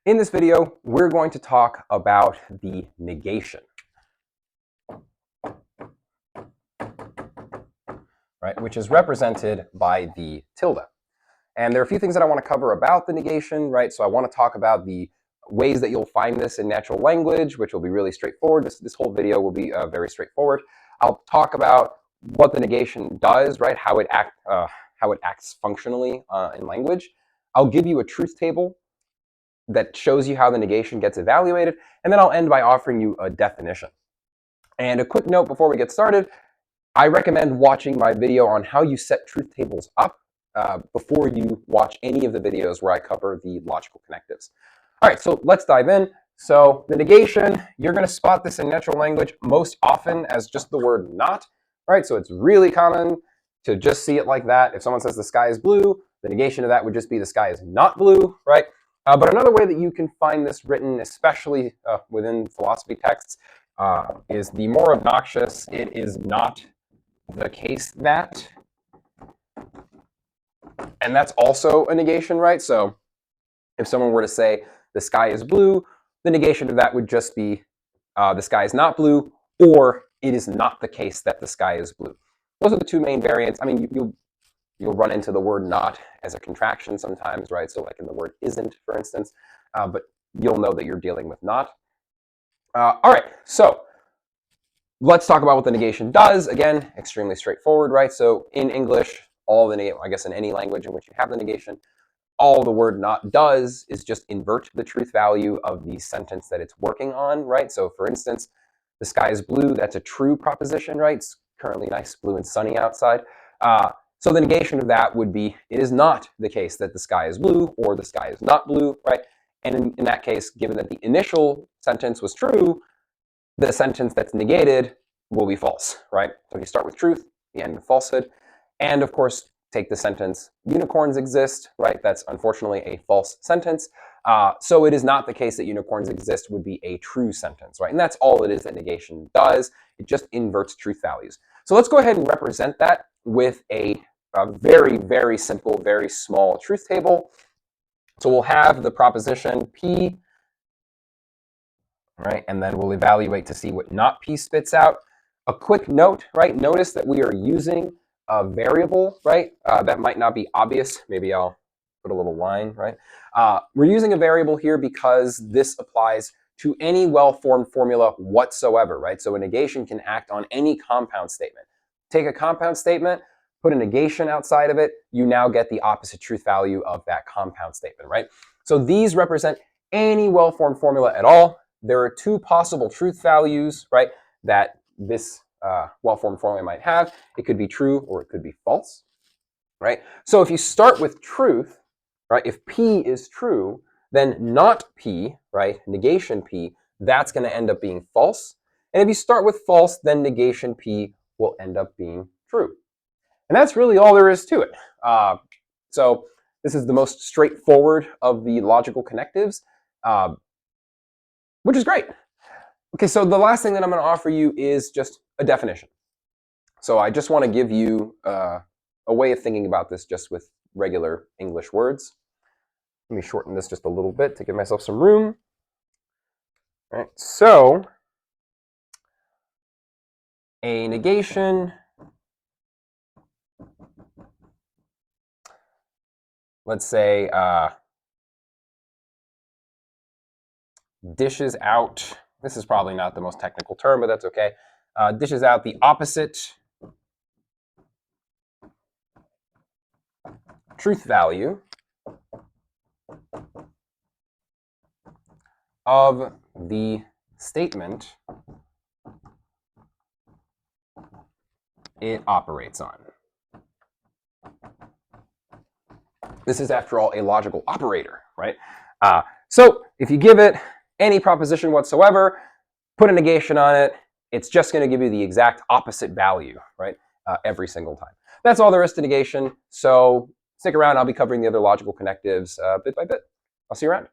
In this video, we're going to talk about the negation, right, which is represented by the tilde. And there are a few things that I want to cover about the negation, right? So I want to talk about the ways that you'll find this in natural language, which will be really straightforward. This whole video will be very straightforward. I'll talk about what the negation does, right? How it acts functionally in language. I'll give you a truth table that shows you how the negation gets evaluated, and then I'll end by offering you a definition. And a quick note before we get started, I recommend watching my video on how you set truth tables up before you watch any of the videos where I cover the logical connectives. All right, so let's dive in. So the negation, you're going to spot this in natural language most often as just the word not, right? So it's really common to just see it like that. If someone says the sky is blue, the negation of that would just be the sky is not blue, right? But another way that you can find this written, especially within philosophy texts, is the more obnoxious, it is not the case that. And that's also a negation, right? So if someone were to say the sky is blue, the negation of that would just be the sky is not blue, or it is not the case that the sky is blue. Those are the two main variants. I mean, you'll run into the word not as a contraction sometimes, right? So like in the word isn't, for instance, but you'll know that you're dealing with not. All right, so let's talk about what the negation does. Again, extremely straightforward, right? So in English, I guess in any language in which you have the negation, all the word not does is just invert the truth value of the sentence that it's working on, right? So for instance, the sky is blue, that's a true proposition, right? It's currently nice, blue and sunny outside. So the negation of that would be, it is not the case that the sky is blue or the sky is not blue, right? And in that case, given that the initial sentence was true, the sentence that's negated will be false, right? So you start with truth, you end with falsehood. And of course, take the sentence, unicorns exist, right? That's unfortunately a false sentence. So it is not the case that unicorns exist would be a true sentence, right? And that's all it is that negation does. It just inverts truth values. So let's go ahead and represent that with a very, very simple, very small truth table. So we'll have the proposition P, right? And then we'll evaluate to see what not P spits out. A quick note, right? Notice that we are using a variable, right? That might not be obvious. Maybe I'll put a little line, right? We're using a variable here because this applies to any well-formed formula whatsoever, right? So a negation can act on any compound statement. Take a compound statement, put a negation outside of it, you now get the opposite truth value of that compound statement, right? So these represent any well-formed formula at all. There are two possible truth values, right, that this well-formed formula might have. It could be true or it could be false, right? So if you start with truth, right, if P is true, then not P, right, negation P, that's going to end up being false. And if you start with false, then negation P will end up being true. And that's really all there is to it. So this is the most straightforward of the logical connectives, which is great. Okay, so the last thing that I'm going to offer you is just a definition. So I just want to give you a way of thinking about this just with regular English words. Let me shorten this just a little bit to give myself some room. All right, so a negation, let's say, dishes out, this is probably not the most technical term, but that's okay, dishes out the opposite truth value of the statement it operates on. This is, after all, a logical operator, right? So if you give it any proposition whatsoever, put a negation on it, it's just going to give you the exact opposite value, right? Every single time. That's all there is to negation. So stick around. I'll be covering the other logical connectives bit by bit. I'll see you around.